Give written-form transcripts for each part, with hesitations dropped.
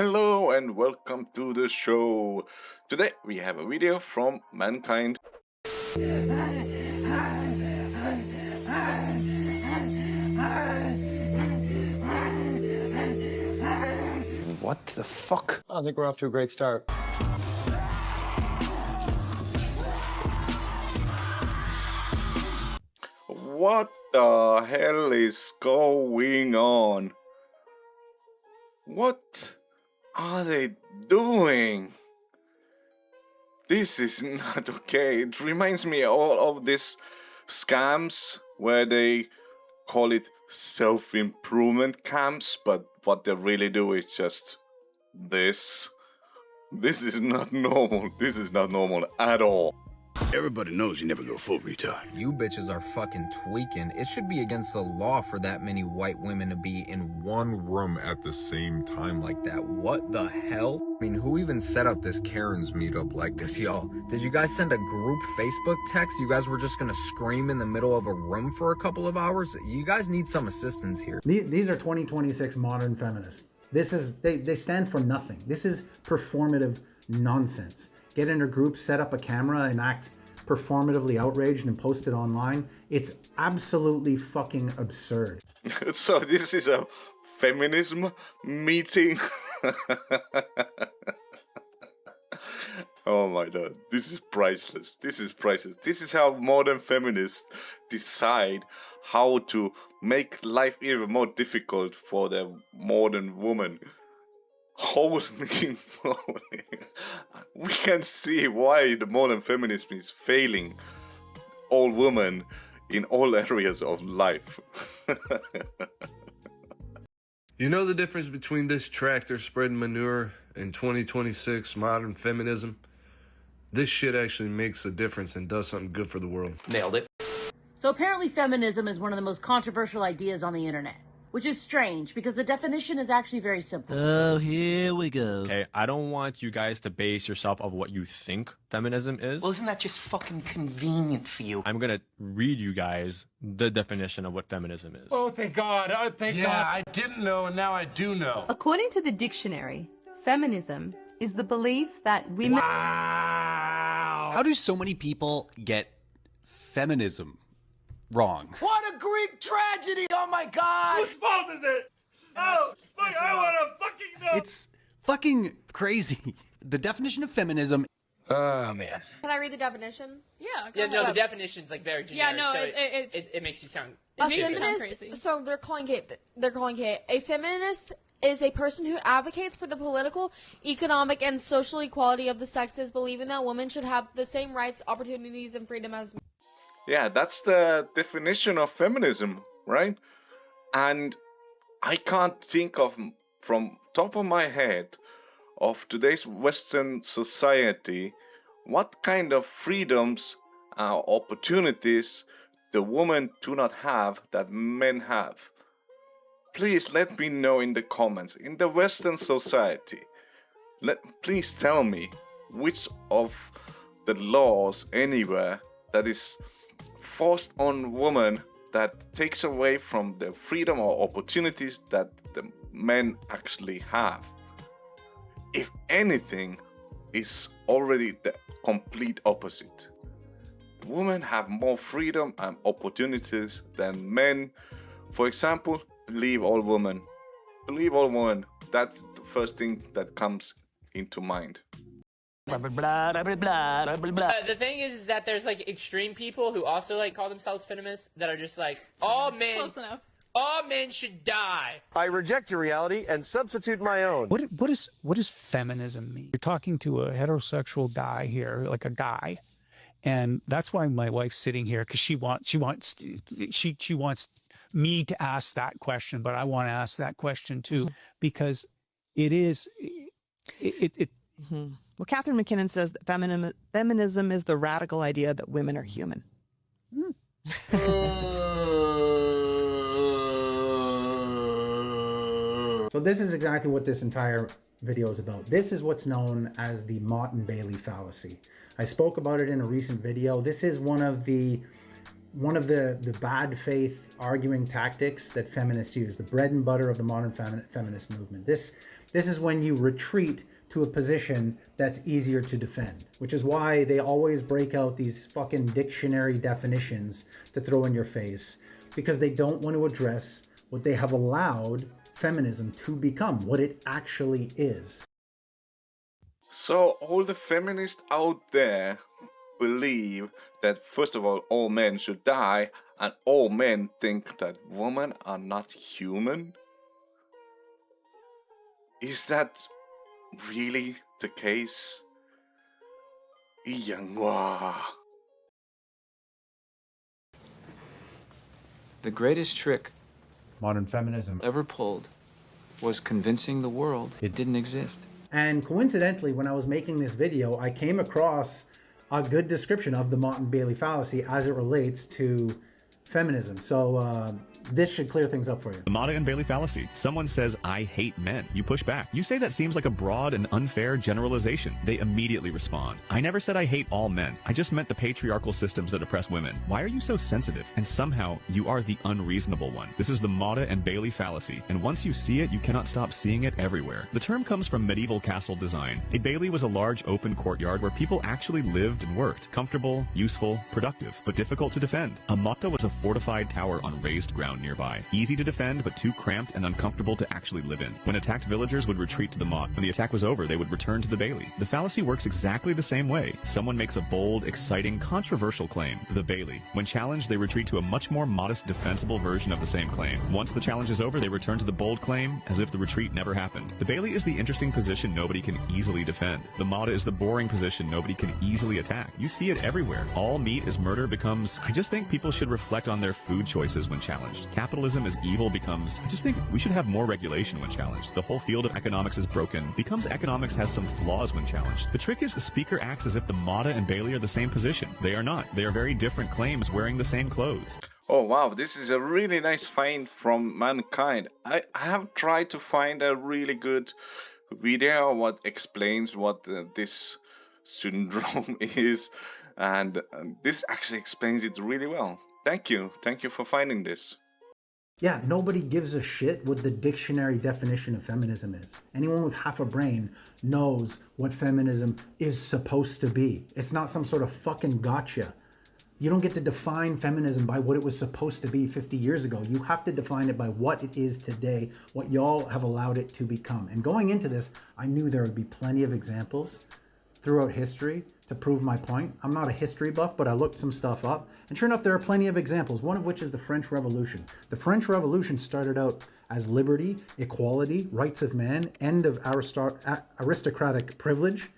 Hello and welcome to the show. Today we have a video from Mankind. What the fuck? I think we're off to a great start. What the hell is going on? What are they doing? This is not okay. It reminds me all of these scams where they call it self-improvement camps, but what they really do is just this. This is not normal. This is not normal at all. Everybody knows you never go full retard. You bitches are fucking tweaking. It should be against the law for that many white women to be in one room at the same time like that. What the hell? I mean, who even set up this Karen's meetup like this, y'all? Did you guys send a group Facebook text? You guys were just gonna scream in the middle of a room for a couple of hours? You guys need some assistance here. These are 2026 modern feminists. This is, they stand for nothing. This is performative nonsense. Get in a group, set up a camera, and act performatively outraged and post it online. It's absolutely fucking absurd. So this is a feminism meeting. Oh my god, this is priceless. This is priceless. This is how modern feminists decide how to make life even more difficult for the modern woman. Holy moly. We can see why the modern feminism is failing all women in all areas of life. You know the difference between this tractor spreading manure and 2026 modern feminism? This shit actually makes a difference and does something good for the world. Nailed it. So apparently feminism is one of the most controversial ideas on the internet, which is strange because the definition is actually very simple. Oh, here we go. Okay, I don't want you guys to base yourself off what you think feminism is. Well, isn't that just fucking convenient for you? I'm gonna read you guys the definition of what feminism is. Oh, thank God. Oh, thank God. Yeah, I didn't know, and now I do know. According to the dictionary, feminism is the belief that women... Wow. How do so many people get feminism wrong? What a Greek tragedy! Oh my God! Whose fault is it? Oh, fuck, I want to fucking know. It's fucking crazy. The definition of feminism. Oh, man. Can I read the definition? Yeah, no, the definition's like very generic. Yeah, no, so it makes you sound. A feminist. So they're calling it a feminist is a person who advocates for the political, economic, and social equality of the sexes, believing that women should have the same rights, opportunities, and freedom as men. Yeah, that's the definition of feminism, right? And I can't think of, from top of my head, of today's Western society, what kind of freedoms or opportunities the women do not have that men have. Please let me know in the comments. In the Western society, please tell me which of the laws anywhere that is forced on women that takes away from the freedom or opportunities that the men actually have. If anything, is already the complete opposite. Women have more freedom and opportunities than men. For example, believe all women. Believe all women. That's the first thing that comes into mind. The thing is that there's like extreme people who also like call themselves feminists that are just like all men should die. I reject your reality and substitute my own. What does feminism mean? You're talking to a heterosexual guy here, like a guy, and that's why my wife's sitting here, because she wants me to ask that question, but I want to ask that question too, because it is Well, Catherine McKinnon says that feminism is the radical idea that women are human. So this is exactly what this entire video is about. This is what's known as the Mott and Bailey fallacy. I spoke about it in a recent video. This is one of the bad faith arguing tactics that feminists use, the bread and butter of the modern feminist movement. This This is when you retreat to a position that's easier to defend, which is why they always break out these fucking dictionary definitions to throw in your face, because they don't want to address what they have allowed feminism to become, what it actually is. So all the feminists out there believe that, first of all men should die, and all men think that women are not human? Is that really the case? Iyangwa. The greatest trick modern feminism ever pulled was convincing the world it didn't exist. And coincidentally, when I was making this video, I came across a good description of the Mott and Bailey fallacy as it relates to feminism. So this should clear things up for you. The Mott and Bailey fallacy. Someone says, I hate men. You push back. You say that seems like a broad and unfair generalization. They immediately respond, I never said I hate all men. I just meant the patriarchal systems that oppress women. Why are you so sensitive? And somehow, you are the unreasonable one. This is the Mott and Bailey fallacy. And once you see it, you cannot stop seeing it everywhere. The term comes from medieval castle design. A bailey was a large open courtyard where people actually lived and worked. Comfortable, useful, productive, but difficult to defend. A motta was a fortified tower on raised ground nearby. Easy to defend, but too cramped and uncomfortable to actually live in. When attacked, villagers would retreat to the motte. When the attack was over, they would return to the bailey. The fallacy works exactly the same way. Someone makes a bold, exciting, controversial claim, the bailey. When challenged, they retreat to a much more modest, defensible version of the same claim. Once the challenge is over, they return to the bold claim as if the retreat never happened. The bailey is the interesting position nobody can easily defend. The motta is the boring position nobody can easily attack. You see it everywhere. All meat is murder becomes, I just think people should reflect on their food choices when challenged. Capitalism is evil becomes, I just think we should have more regulation when challenged. The whole field of economics is broken becomes economics has some flaws when challenged. The trick is the speaker acts as if the motta and bailey are the same position. They are not. They are very different claims wearing the same clothes. Oh wow, this is a really nice find from Mankind. I have tried to find a really good video what explains what this syndrome is, and this actually explains it really well. Thank you for finding this. Yeah, nobody gives a shit what the dictionary definition of feminism is. Anyone with half a brain knows what feminism is supposed to be. It's not some sort of fucking gotcha. You don't get to define feminism by what it was supposed to be 50 years ago. You have to define it by what it is today, what y'all have allowed it to become. And going into this, I knew there would be plenty of examples throughout history to prove my point. I'm not a history buff, but I looked some stuff up. And sure enough, there are plenty of examples, one of which is the French Revolution. The French Revolution started out as liberty, equality, rights of man, end of aristocratic privilege.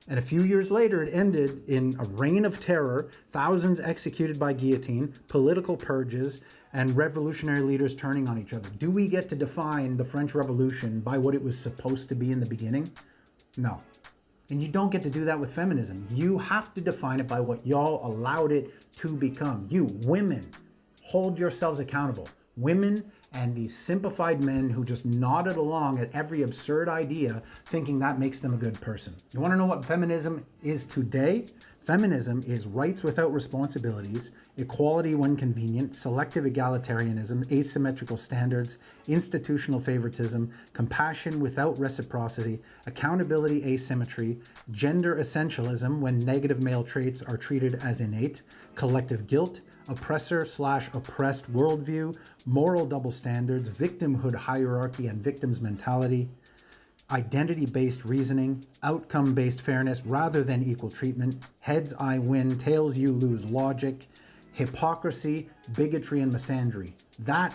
And a few years later, it ended in a reign of terror, thousands executed by guillotine, political purges, and revolutionary leaders turning on each other. Do we get to define the French Revolution by what it was supposed to be in the beginning? No. And you don't get to do that with feminism. You have to define it by what y'all allowed it to become. You, women, hold yourselves accountable. Women and these simplified men who just nodded along at every absurd idea thinking that makes them a good person. You want to know what feminism is today? Feminism is rights without responsibilities, equality when convenient, selective egalitarianism, asymmetrical standards, institutional favoritism, compassion without reciprocity, accountability asymmetry, gender essentialism when negative male traits are treated as innate, collective guilt, oppressor/oppressed worldview, moral double standards, victimhood hierarchy and victim's mentality, identity-based reasoning, outcome-based fairness rather than equal treatment, heads I win, tails you lose logic, hypocrisy, bigotry, and misandry. That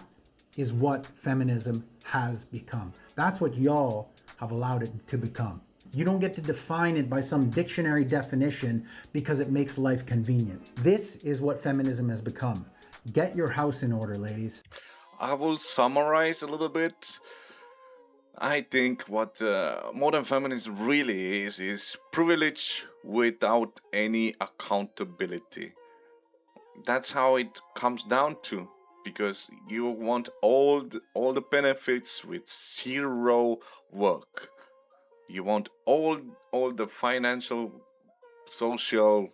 is what feminism has become. That's what y'all have allowed it to become. You don't get to define it by some dictionary definition because it makes life convenient. This is what feminism has become. Get your house in order, ladies. I will summarize a little bit. I think what modern feminism really is privilege without any accountability. That's how it comes down to, because you want all the benefits with zero work. You want all the financial, social,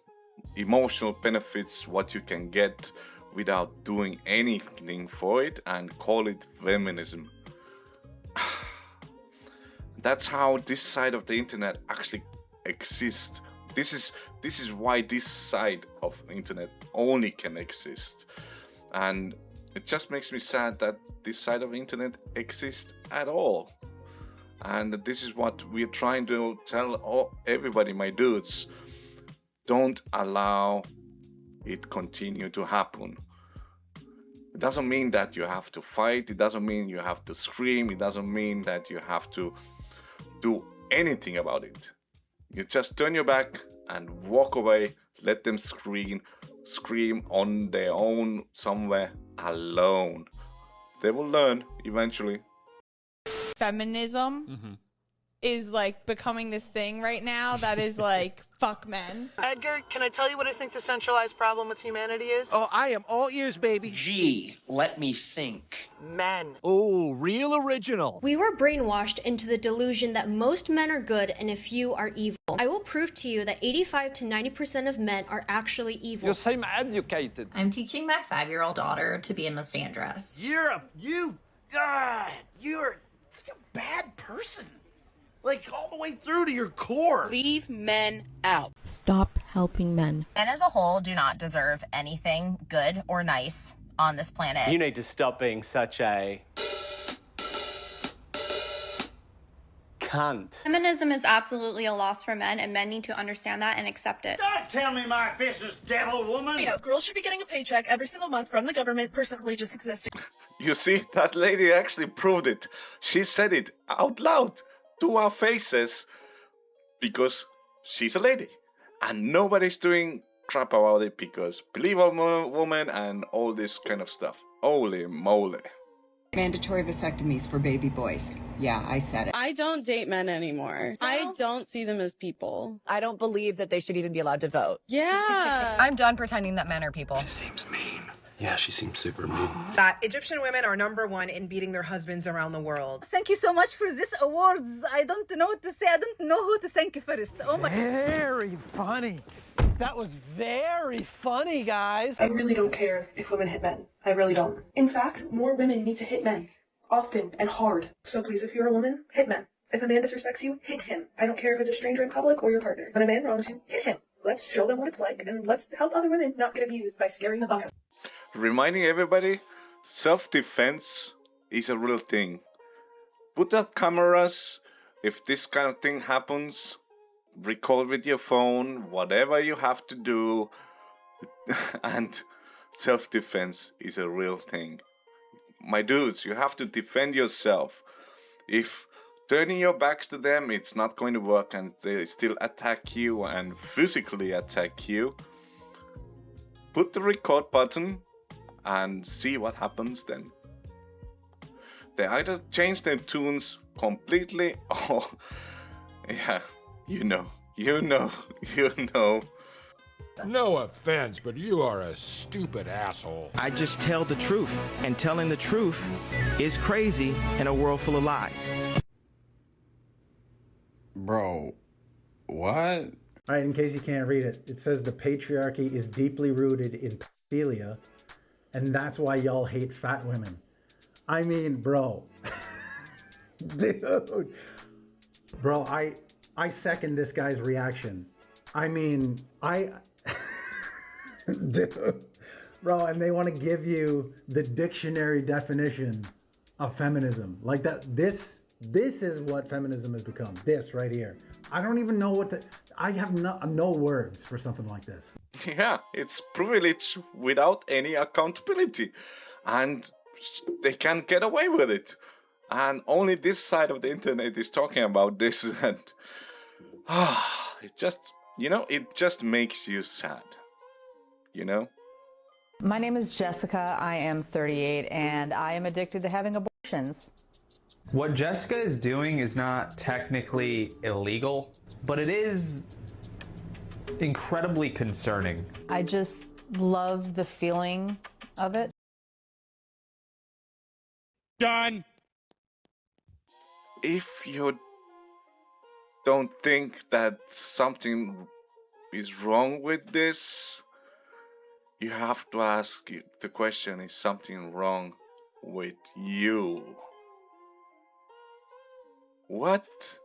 emotional benefits what you can get without doing anything for it, and call it feminism. That's how this side of the internet actually exists. This is why this side of internet only can exist. And it just makes me sad that this side of internet exists at all. And this is what we're trying to tell everybody, my dudes. Don't allow it continue to happen. It doesn't mean that you have to fight. It doesn't mean you have to scream. It doesn't mean that you have to do anything about it. You just turn your back and walk away. Let them scream on their own somewhere alone. They will learn eventually. Feminism is like becoming this thing right now that is like fuck men. Edgar, can I tell you what I think the centralized problem with humanity is? Oh, I am all ears, baby. Gee, let me think. Men. Oh, real original. We were brainwashed into the delusion that most men are good and a few are evil. I will prove to you that 85 to 90% of men are actually evil. You seem educated. I'm teaching my 5-year-old daughter to be a misandrist. You're such a bad person. Like, all the way through to your core. Leave men out. Stop helping men. Men as a whole do not deserve anything good or nice on this planet. You need to stop being such a cunt. Feminism is absolutely a loss for men, and men need to understand that and accept it. Don't tell me my business, devil woman. You know, girls should be getting a paycheck every single month from the government for simply just existing. You see, that lady actually proved it. She said it out loud to our faces because she's a lady. And nobody's doing crap about it because believe a woman and all this kind of stuff. Holy moly. Mandatory vasectomies for baby boys. Yeah, I said it. I don't date men anymore. I don't see them as people. I don't believe that they should even be allowed to vote. Yeah. I'm done pretending that men are people. Seems mean. Yeah, she seems super mean. Egyptian women are #1 in beating their husbands around the world. Thank you so much for this awards. I don't know what to say. I don't know who to thank first. Oh my. Very funny. That was very funny, guys. I really don't care if women hit men. I really don't. In fact, more women need to hit men. Often and hard. So please, if you're a woman, hit men. If a man disrespects you, hit him. I don't care if it's a stranger in public or your partner. When a man wrongs you, hit him. Let's show them what it's like, and let's help other women not get abused by scaring the fuck out. Reminding everybody, self-defense is a real thing. Put out cameras. If this kind of thing happens, record with your phone, whatever you have to do. And self-defense is a real thing. My dudes, you have to defend yourself. If turning your backs to them, it's not going to work and they still attack you and physically attack you, put the record button and see what happens then. They either change their tunes completely or, yeah, you know. No offense, but you are a stupid asshole. I just tell the truth, and telling the truth is crazy in a world full of lies. Bro, what? All right, in case you can't read it, it says the patriarchy is deeply rooted in pedophilia, and that's why y'all hate fat women. I mean, bro. Dude. Bro, I second this guy's reaction. I mean, dude. Bro, and they want to give you the dictionary definition of feminism. Like that, this is what feminism has become. This right here. I don't even know what to... I have no words for something like this. Yeah, it's privilege without any accountability. And they can't get away with it. And only this side of the internet is talking about this. And it just, it just makes you sad. My name is Jessica. I am 38 and I am addicted to having abortions. What Jessica is doing is not technically illegal, but it is incredibly concerning. I just love the feeling of it. Done. If you don't think that something is wrong with this, you have to ask the question, is something wrong with you? What?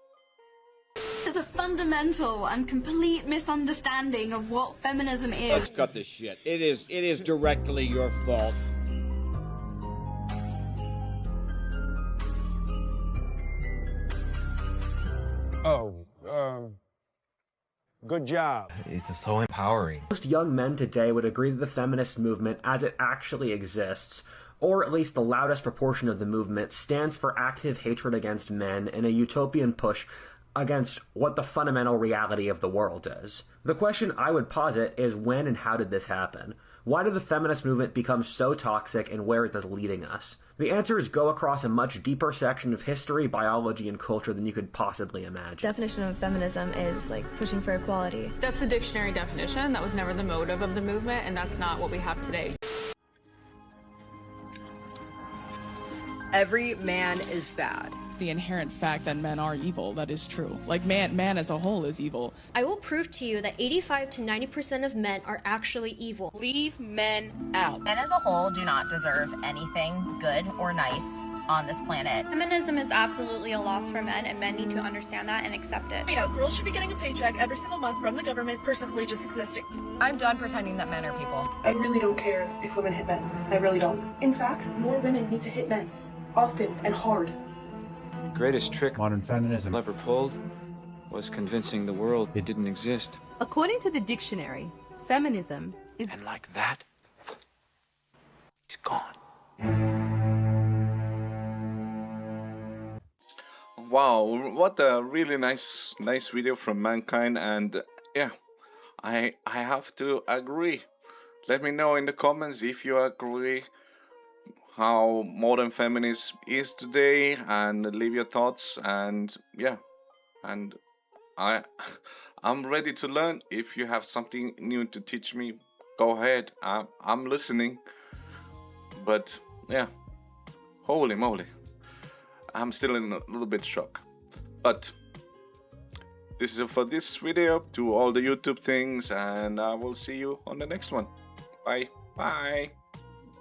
There's a fundamental and complete misunderstanding of what feminism is. Let's cut this shit. It is directly your fault. Good job. It's so empowering. Most young men today would agree that the feminist movement, as it actually exists, or at least the loudest proportion of the movement, stands for active hatred against men and a utopian push against what the fundamental reality of the world is. The question I would posit is, when and how did this happen? Why did the feminist movement become so toxic, and where is this leading us? The answers go across a much deeper section of history, biology, and culture than you could possibly imagine. Definition of feminism is like pushing for equality. That's the dictionary definition. That was never the motive of the movement, and that's not what we have today. Every man is bad. The inherent fact that men are evil, that is true. Like man as a whole is evil. I will prove to you that 85 to 90% of men are actually evil. Leave men out. Men as a whole do not deserve anything good or nice on this planet. Feminism is absolutely a loss for men, and men need to understand that and accept it. Yeah, girls should be getting a paycheck every single month from the government for simply just existing. I'm done pretending that men are people. I really don't care if women hit men. I really don't. In fact, more women need to hit men. Often and hard. Greatest trick modern feminism ever pulled was convincing the world it didn't exist. According to the dictionary, feminism is... And like that, he's gone. Wow, what a really nice video from Mankind, and yeah, I have to agree. Let me know in the comments if you agree how modern feminism is today, and leave your thoughts. And yeah, and I'm ready to learn. If you have something new to teach me, go ahead. I'm listening. But yeah, holy moly, I'm still in a little bit shock. But this is it for this video. To all the YouTube things, and I will see you on the next one. Bye.